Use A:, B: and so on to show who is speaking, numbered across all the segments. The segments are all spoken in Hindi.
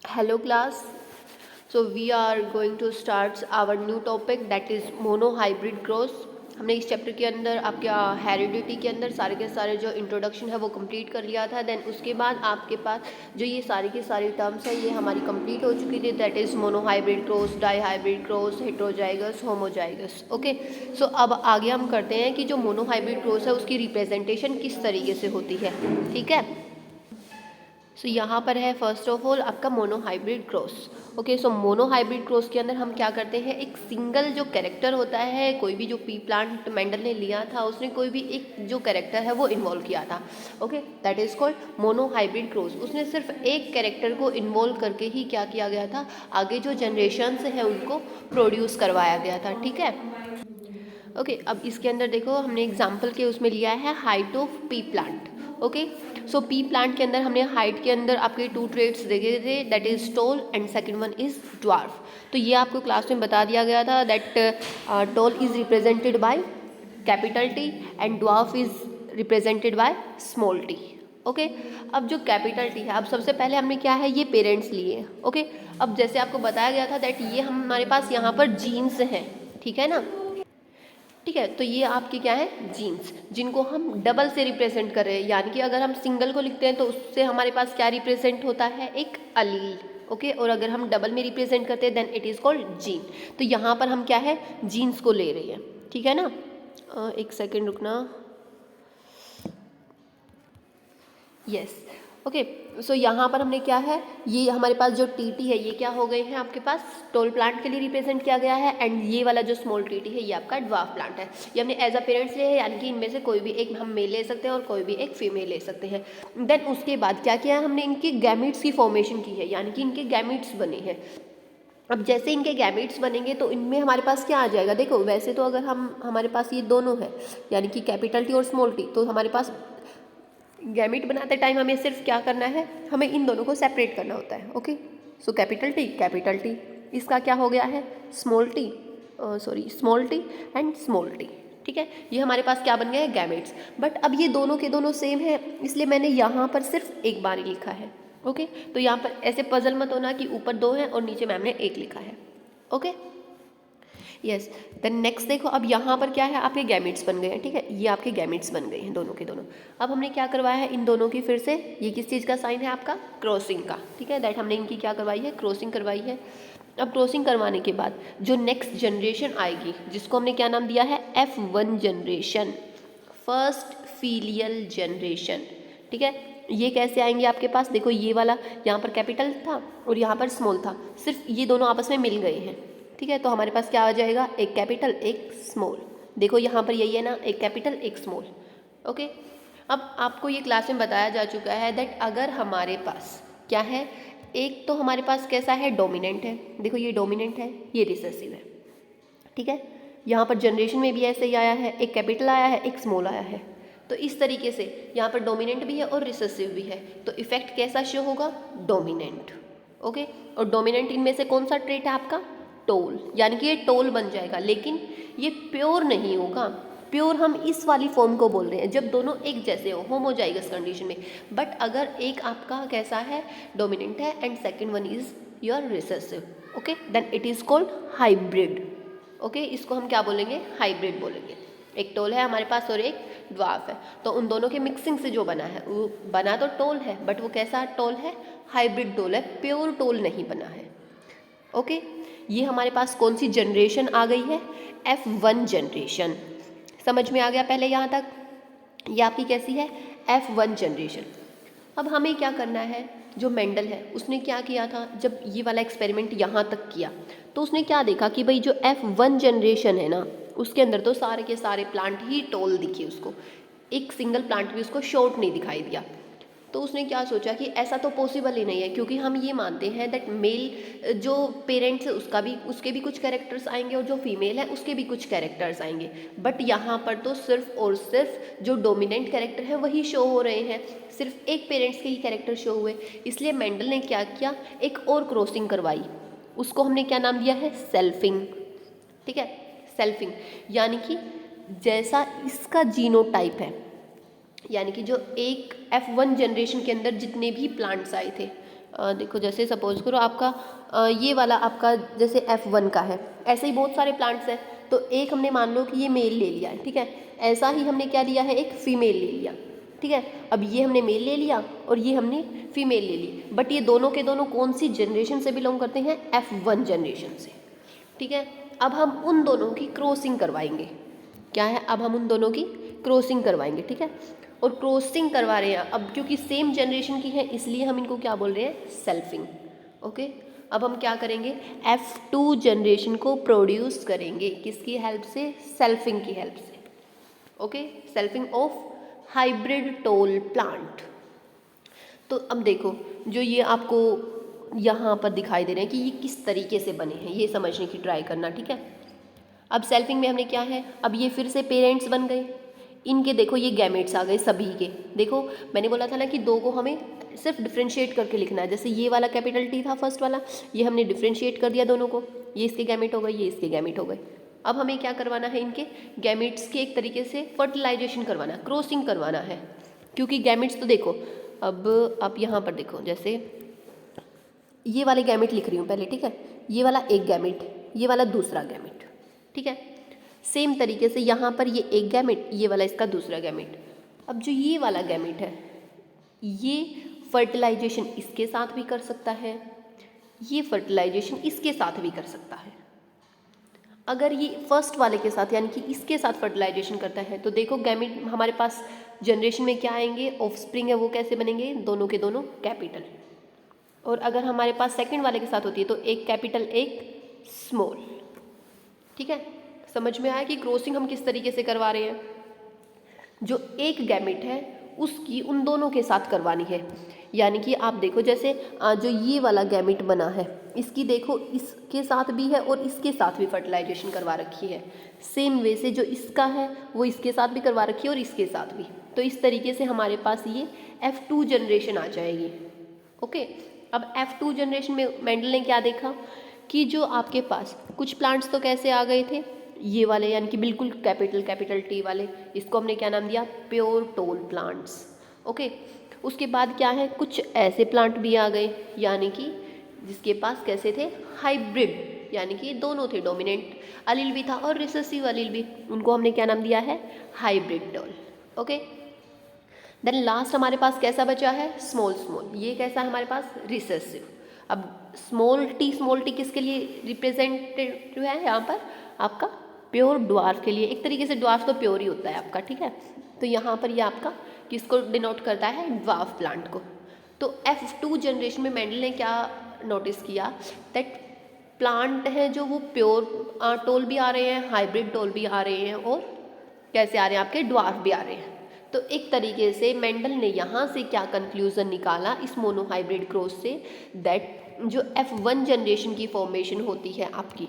A: Hello class. So we are going to start our new topic that is monohybrid cross. हमने इस चैप्टर के अंदर आपके हेरिडिटी के अंदर सारे के सारे जो इंट्रोडक्शन है वो कंप्लीट कर लिया था. देन उसके बाद आपके पास जो ये सारी के सारी टर्म्स है ये हमारी कंप्लीट हो चुकी थी. That is monohybrid cross, dihybrid cross, heterozygous, homozygous. Okay, so अब आगे हम करते हैं कि जो मोनोहाइब्रिड क्रॉस है उसकी रिप्रेजेंटेशन किस तरीके से होती है. ठीक है, सो यहाँ पर है फर्स्ट ऑफ ऑल आपका मोनोहाइब्रिड क्रॉस. ओके, सो मोनोहाइब्रिड क्रॉस के अंदर हम क्या करते हैं, एक सिंगल जो कैरेक्टर होता है, कोई भी जो पी प्लांट मेंडल ने लिया था उसने कोई भी एक जो कैरेक्टर है वो इन्वॉल्व किया था. Okay, that is called monohybrid cross. उसने सिर्फ एक कैरेक्टर को इन्वॉल्व करके ही क्या किया गया था, आगे जो जनरेशन्स है उनको प्रोड्यूस करवाया गया था. ठीक है, ओके, अब इसके अंदर देखो हमने एग्जाम्पल के उसमें लिया है height of P plant. Okay, so P plant के अंदर हमने हाइट के अंदर आपके टू ट्रेट्स देखे थे, that is tall and second one is dwarf. तो ये आपको क्लास में बता दिया गया था that tall is represented by capital T and dwarf is represented by small T. Okay, अब जो कैपिटल टी है, अब सबसे पहले हमने क्या है ये पेरेंट्स लिए. ओके, अब जैसे आपको बताया गया था दैट ये हमारे पास यहाँ पर जीन्स हैं. ठीक है ना, ठीक है, तो ये आपके क्या है जीन्स, जिनको हम डबल से रिप्रेजेंट कर रहे हैं. यानी कि अगर हम सिंगल को लिखते हैं तो उससे हमारे पास क्या रिप्रेजेंट होता है, एक अलील. ओके, और अगर हम डबल में रिप्रेजेंट करते हैं then it is called gene. तो यहाँ पर हम क्या है जीन्स को ले रहे हैं. ठीक है ना, एक सेकेंड रुकना. यस, ओके, सो यहाँ पर हमने क्या है, ये हमारे पास जो टीटी है ये क्या हो गए हैं आपके पास टॉल प्लांट के लिए रिप्रेजेंट किया गया है. एंड ये वाला जो स्मॉल टीटी है ये आपका ड्वार्फ प्लांट है. ये हमने एज अ पेरेंट्स लिए है, यानी कि इनमें से कोई भी एक हम मेल ले सकते हैं और कोई भी एक फीमेल ले सकते हैं. देन उसके बाद क्या किया है हमने, इनके गैमेट्स की फॉर्मेशन की है, यानी कि इनके गैमेट्स बने हैं. अब जैसे इनके गैमेट्स बनेंगे तो इनमें हमारे पास क्या आ जाएगा, देखो वैसे तो अगर हम हमारे पास ये दोनों है यानी कि कैपिटल टी और स्मॉल टी, तो हमारे पास गैमेट बनाते टाइम हमें सिर्फ क्या करना है, हमें इन दोनों को सेपरेट करना होता है. ओके, सो कैपिटल टी, इसका क्या हो गया है small T, small T and small T. ठीक है, ये हमारे पास क्या बन गया है गैमेट्स. बट अब ये दोनों के दोनों सेम है, इसलिए मैंने यहाँ पर सिर्फ एक बार ही लिखा है. ओके, तो यहाँ पर ऐसे पजल मत होना कि ऊपर दो है और नीचे मैम ने एक लिखा है. ओके, यस, देन नेक्स्ट देखो, अब यहाँ पर क्या है आपके गैमेट्स बन गए हैं. ठीक है, ये आपके गैमेट्स बन गए हैं दोनों के दोनों. अब हमने क्या करवाया है इन दोनों की, फिर से ये किस चीज़ का साइन है आपका क्रॉसिंग का. ठीक है, दैट हमने इनकी क्या करवाई है क्रॉसिंग करवाई है. अब क्रॉसिंग करवाने के बाद जो नेक्स्ट जनरेशन आएगी जिसको हमने क्या नाम दिया है F1 generation, first filial generation. ठीक है, ये कैसे आएंगे आपके पास, देखो ये वाला यहाँ पर कैपिटल था और यहाँ पर स्मॉल था, सिर्फ ये दोनों आपस में मिल गए हैं. ठीक है, तो हमारे पास क्या आ जाएगा, एक कैपिटल एक स्मॉल. देखो यहाँ पर यही है ना, एक कैपिटल एक स्मॉल. ओके, अब आपको ये क्लास में बताया जा चुका है दैट अगर हमारे पास क्या है, एक तो हमारे पास कैसा है डोमिनेंट है, देखो ये डोमिनेंट है ये रिसेसिव है. ठीक है, यहाँ पर जनरेशन में भी ऐसे ही आया है, एक कैपिटल आया है एक स्मॉल आया है. तो इस तरीके से यहाँ पर डोमिनेंट भी है और रिसेसिव भी है, तो इफेक्ट कैसा शो होगा, डोमिनेंट. ओके, और डोमिनेंट इनमें से कौन सा ट्रेट है आपका, टोल, यानी कि ये टोल बन जाएगा, लेकिन ये प्योर नहीं होगा. प्योर हम इस वाली फॉर्म को बोल रहे हैं जब दोनों एक जैसे हो, होमोजाइगस कंडीशन में. बट अगर एक आपका कैसा है डोमिनेंट है and second one is your recessive, okay, then it is called hybrid. Okay, इसको हम क्या बोलेंगे, हाइब्रिड बोलेंगे. एक टोल है हमारे पास और एक ड्वार्फ है, तो उन दोनों के मिक्सिंग से जो बना है वो बना तो टोल है, बट वो कैसा टोल है, हाइब्रिड टोल है, प्योर टोल नहीं बना है. ओके, ये हमारे पास कौन सी जनरेशन आ गई है, F1 जनरेशन. समझ में आ गया पहले यहाँ तक, ये आपकी कैसी है F1 जनरेशन. अब हमें क्या करना है, जो मेंडल है उसने क्या किया था, जब ये वाला एक्सपेरिमेंट यहाँ तक किया तो उसने क्या देखा कि भाई जो F1 जनरेशन है ना उसके अंदर तो सारे के सारे प्लांट ही टोल दिखे उसको, एक सिंगल प्लांट भी उसको शॉर्ट नहीं दिखाई दिया. तो उसने क्या सोचा कि ऐसा तो पॉसिबल ही नहीं है, क्योंकि हम ये मानते हैं दैट मेल जो पेरेंट्स है उसके भी कुछ कैरेक्टर्स आएंगे और जो फीमेल है उसके भी कुछ कैरेक्टर्स आएंगे. बट यहाँ पर तो सिर्फ और सिर्फ जो डोमिनेंट कैरेक्टर है वही शो हो रहे हैं, सिर्फ एक पेरेंट्स के ही कैरेक्टर शो हुए. इसलिए मेंडल ने क्या किया, एक और क्रॉसिंग करवाई, उसको हमने क्या नाम दिया है सेल्फिंग. ठीक है, सेल्फिंग यानी कि जैसा इसका जीनोटाइप है, यानी कि जो एक F1 जनरेशन के अंदर जितने भी प्लांट्स आए थे देखो जैसे सपोज करो आपका ये वाला आपका जैसे F1 का है, ऐसे ही बहुत सारे प्लांट्स हैं। तो एक हमने मान लो कि ये मेल ले लिया है, ठीक है। ऐसा ही हमने क्या लिया है, एक फीमेल ले लिया, ठीक है। अब ये हमने मेल ले लिया और ये हमने फीमेल ले ली, बट ये दोनों के दोनों कौन सी जनरेशन से बिलोंग करते हैं, F1 जनरेशन से, ठीक है। अब हम उन दोनों की क्रॉसिंग करवाएंगे, क्या है, अब हम उन दोनों की क्रॉसिंग करवाएंगे, ठीक है। और क्रॉसिंग करवा रहे हैं अब क्योंकि सेम जनरेशन की है, इसलिए हम इनको क्या बोल रहे हैं, सेल्फिंग, ओके। अब हम क्या करेंगे, F2 जनरेशन को प्रोड्यूस करेंगे, किसकी हेल्प से, सेल्फिंग की हेल्प से, okay, selfing of hybrid tall plant. तो अब देखो जो ये आपको यहाँ पर दिखाई दे रहे हैं कि ये किस तरीके से बने हैं, ये समझने की ट्राई करना, ठीक है। अब सेल्फिंग में हमने क्या है, अब ये फिर से पेरेंट्स बन गए, इनके देखो ये गैमेट्स आ गए सभी के। देखो मैंने बोला था ना कि दो को हमें सिर्फ डिफ्रेंशिएट करके लिखना है, जैसे ये वाला कैपिटल T था फर्स्ट वाला, ये हमने डिफ्रेंशिएट कर दिया दोनों को, ये इसके गैमेट हो गए, ये इसके गैमेट हो गए। अब हमें क्या करवाना है, इनके गैमेट्स के एक तरीके से फर्टिलाइजेशन करवाना, क्रॉसिंग करवाना है, क्योंकि गैमेट्स तो देखो, अब आप यहाँ पर देखो, जैसे ये वाले गैमेट लिख रही हूँ पहले, ठीक है, ये वाला एक गैमेट, ये वाला दूसरा गैमेट, ठीक है। सेम तरीके से यहाँ पर ये एक गैमेट, ये वाला इसका दूसरा गैमेट। अब जो ये वाला गैमेट है, ये फर्टिलाइजेशन इसके साथ भी कर सकता है, ये फर्टिलाइजेशन इसके साथ भी कर सकता है। अगर ये फर्स्ट वाले के साथ यानी कि इसके साथ फर्टिलाइजेशन करता है तो देखो गैमेट हमारे पास जनरेशन में क्या आएंगे, ऑफस्प्रिंग है वो कैसे बनेंगे, दोनों के दोनों कैपिटल। और अगर हमारे पास सेकंड वाले के साथ होती है तो एक कैपिटल एक स्मॉल, ठीक है। समझ में आया कि क्रॉसिंग हम किस तरीके से करवा रहे हैं, जो एक गैमेट है उसकी उन दोनों के साथ करवानी है। यानी कि आप देखो जैसे जो ये वाला गैमेट बना है, इसकी देखो इसके साथ भी है और इसके साथ भी फर्टिलाइजेशन करवा रखी है, सेम वे से जो इसका है वो इसके साथ भी करवा रखी है और इसके साथ भी। तो इस तरीके से हमारे पास ये F2 जनरेशन आ जाएगी, ओके। अब F2 जनरेशन में मेंडल ने क्या देखा कि जो आपके पास कुछ प्लांट्स तो कैसे आ गए थे, ये वाले यानी कि बिल्कुल कैपिटल T वाले, इसको हमने क्या नाम दिया, प्योर टोल प्लांट्स, ओके। उसके बाद क्या है, कुछ ऐसे प्लांट भी आ गए यानी कि जिसके पास कैसे थे, हाइब्रिड, यानी कि दोनों थे, डोमिनेंट अलील भी था और रिसेसिव अलील भी, उनको हमने क्या नाम दिया है, hybrid tall, okay. Then last हमारे पास कैसा बचा है, स्मॉल स्मॉल, ये कैसा है हमारे पास, रिसेसिव। अब स्मॉल टी किसके लिए रिप्रेजेंटेटिव है यहाँ पर, आपका प्योर ड्वार्फ के लिए। एक तरीके से ड्वार्फ तो प्योर ही होता है आपका, ठीक है। तो यहाँ पर ये आपका किसको डिनोट करता है, ड्वार्फ प्लांट को। तो F2 जनरेशन में मेंडल ने क्या नोटिस किया, दैट प्लांट हैं जो वो प्योर टोल भी आ रहे हैं, हाइब्रिड टोल भी आ रहे हैं और कैसे आ रहे हैं, आपके ड्वार्फ भी आ रहे हैं। तो एक तरीके से मेंडल ने यहाँ से क्या कंक्लूजन निकाला इस मोनोहाइब्रिड क्रॉस से, दैट जो F1 जनरेशन की फॉर्मेशन होती है आपकी,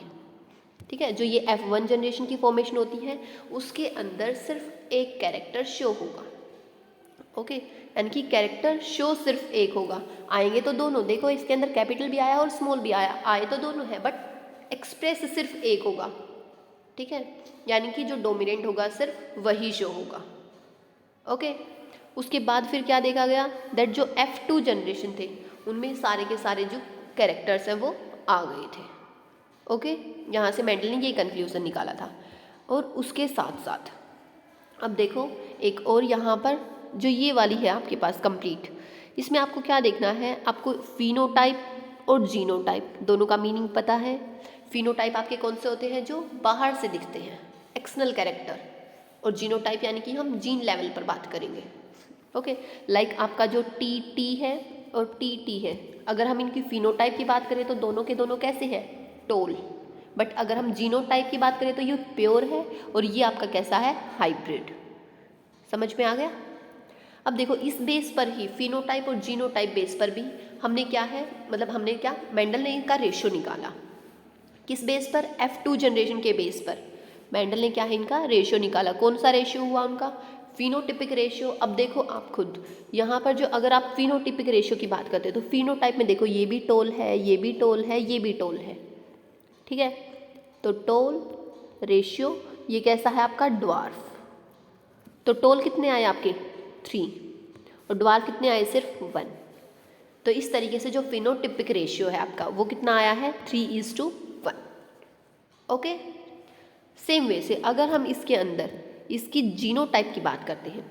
A: ठीक है, जो ये F1 जनरेशन की फॉर्मेशन होती है उसके अंदर सिर्फ एक कैरेक्टर शो होगा, ओके। यानी कि कैरेक्टर शो सिर्फ एक होगा, आएंगे तो दोनों, देखो इसके अंदर कैपिटल भी आया और स्मॉल भी आया, आए तो दोनों है बट एक्सप्रेस सिर्फ एक होगा, ठीक है। यानी कि जो डोमिनेंट होगा सिर्फ वही शो होगा, ओके। उसके बाद फिर क्या देखा गया, दैट जो F2 जनरेशन थे उनमें सारे के सारे जो कैरेक्टर्स हैं वो आ गए थे, ओके। यहाँ से मेंडल ने ये कंक्लूजन निकाला था। और उसके साथ साथ अब देखो एक और यहाँ पर जो ये वाली है आपके पास कंप्लीट, इसमें आपको क्या देखना है, आपको फिनोटाइप और जीनोटाइप दोनों का मीनिंग पता है। फिनोटाइप आपके कौन से होते हैं, जो बाहर से दिखते हैं, एक्सटर्नल कैरेक्टर, और जीनोटाइप यानी कि हम जीन लेवल पर बात करेंगे, ओके। लाइक आपका जो TT है और TT है, अगर हम इनकी फिनोटाइप की बात करें तो दोनों के दोनों कैसे हैं, टोल। बट अगर हम जीनोटाइप की बात करें तो ये प्योर है और ये आपका कैसा है, हाइब्रिड। समझ में आ गया। अब देखो इस बेस पर ही, फिनोटाइप और जीनोटाइप बेस पर भी हमने क्या है, मतलब हमने क्या, मेंडल ने इनका रेशियो निकाला, किस बेस पर, F2 जनरेशन के बेस पर मेंडल ने क्या है, इनका रेशियो निकाला। कौन सा रेशियो हुआ उनका, फिनोटिपिक रेशियो। अब देखो आप खुद यहाँ पर जो, अगर आप फिनोटिपिक रेशियो की बात करते हो तो फिनोटाइप में देखो ये भी टोल है, ये भी टोल है, ये भी टोल है, ठीक है। तो टोल रेशियो ये कैसा है आपका, ड्वार्फ। तो टोल कितने आए आपके, 3, और ड्वार्फ कितने आए, सिर्फ 1। तो इस तरीके से जो फिनोटिपिक रेशियो है आपका वो कितना आया है 3:1। ओके, सेम वे से अगर हम इसके अंदर इसकी जीनोटाइप की बात करते हैं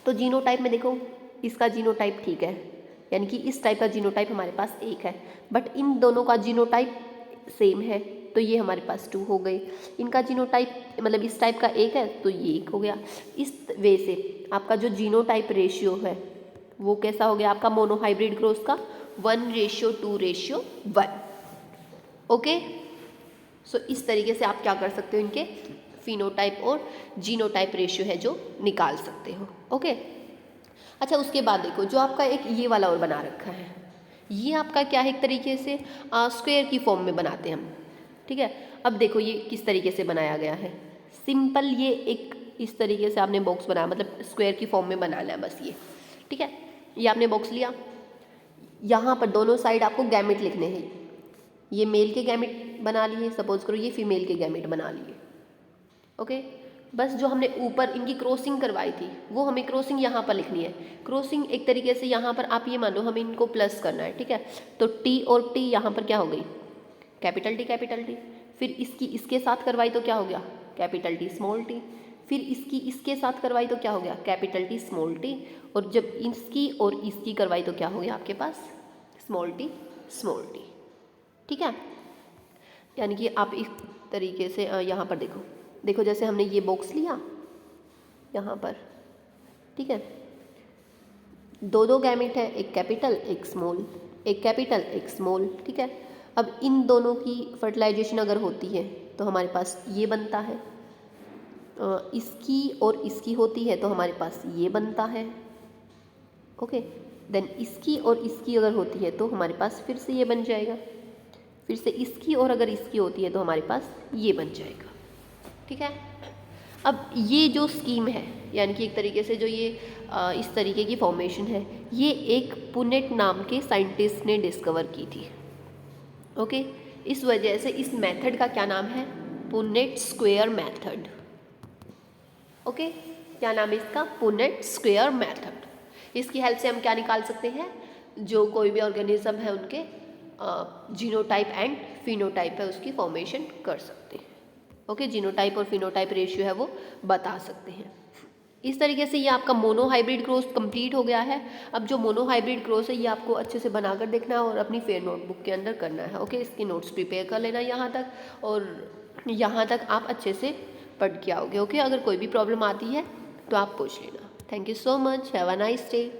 A: तो जीनोटाइप में देखो इसका जीनोटाइप ठीक है, यानी कि इस टाइप का जीनोटाइप हमारे पास एक है, बट इन दोनों का जीनोटाइप सेम है तो ये हमारे पास 2 हो गए। इनका जीनोटाइप मतलब इस टाइप का एक है तो ये 1 हो गया। इस वे से आपका जो जीनोटाइप रेशियो है वो कैसा हो गया आपका मोनोहाइब्रिड क्रॉस का 1:2:1। ओके, सो इस तरीके से आप क्या कर सकते हो, इनके फिनोटाइप और जीनोटाइप रेशियो है जो निकाल सकते हो। ओके, अच्छा उसके बाद देखो जो आपका एक ये वाला और बना रखा है, ये आपका क्या है एक तरीके से स्क्वायर की फॉर्म में बनाते हैं हम, ठीक है। अब देखो ये किस तरीके से बनाया गया है, सिंपल ये एक इस तरीके से आपने बॉक्स बनाया, मतलब स्क्वायर की फॉर्म में बनाना है बस ये, ठीक है। ये आपने बॉक्स लिया, यहाँ पर दोनों साइड आपको गैमेट लिखने हैं। ये मेल के गैमेट बना लिए, सपोज करो ये फीमेल के गैमेट बना लिए। ओके, बस जो हमने ऊपर इनकी क्रॉसिंग करवाई थी वो हमें क्रॉसिंग यहाँ पर लिखनी है। क्रॉसिंग एक तरीके से यहाँ पर आप ये मानो हमें इनको प्लस करना है, ठीक है। तो टी और टी यहाँ पर क्या हो गई, कैपिटल टी कैपिटल टी। फिर इसकी इसके साथ करवाई तो क्या हो गया, कैपिटल टी स्मॉल टी। फिर इसकी इसके साथ करवाई तो क्या हो गया, कैपिटल टी स्मॉल टी। और जब इसकी और इसकी करवाई तो क्या हो गया आपके पास, स्मॉल टी स्मॉल टी, ठीक है। यानी कि आप इस तरीके से यहाँ पर देखो, देखो जैसे हमने ये बॉक्स लिया यहाँ पर, ठीक है, दो दो गैमेट है, एक कैपिटल एक स्मॉल, एक कैपिटल एक स्मॉल, ठीक है। अब इन दोनों की फर्टिलाइजेशन अगर होती है तो हमारे पास ये बनता है, इसकी और इसकी होती है तो हमारे पास ये बनता है। ओके, देन इसकी और इसकी अगर होती है तो हमारे पास फिर से ये बन जाएगा, फिर से इसकी और अगर इसकी होती है तो हमारे पास ये बन जाएगा, ठीक है। अब ये जो स्कीम है, यानी कि एक तरीके से जो ये इस तरीके की फॉर्मेशन है, ये एक पुनेट नाम के साइंटिस्ट ने डिस्कवर की थी। ओके, इस वजह से इस मेथड का क्या नाम है, पुनेट स्क्वायर मेथड। ओके, क्या नाम है इसका, पुनेट स्क्वायर मेथड। इसकी हेल्प से हम क्या निकाल सकते हैं, जो कोई भी ऑर्गेनिज्म है उनके जीनोटाइप एंड फिनोटाइप है उसकी फॉर्मेशन कर सकते हैं। ओके, जीनोटाइप और फिनोटाइप रेशियो है वो बता सकते हैं। इस तरीके से ये आपका मोनोहाइब्रिड क्रॉस कंप्लीट हो गया है। अब जो मोनोहाइब्रिड क्रॉस है ये आपको अच्छे से बनाकर देखना है और अपनी फेयर नोटबुक के अंदर करना है। ओके, इसकी नोट्स प्रिपेयर कर लेना यहाँ तक, और यहाँ तक आप अच्छे से पढ़ के आओगे। ओके, अगर कोई भी प्रॉब्लम आती है तो आप पूछ लेना। Thank you so much, have a nice day.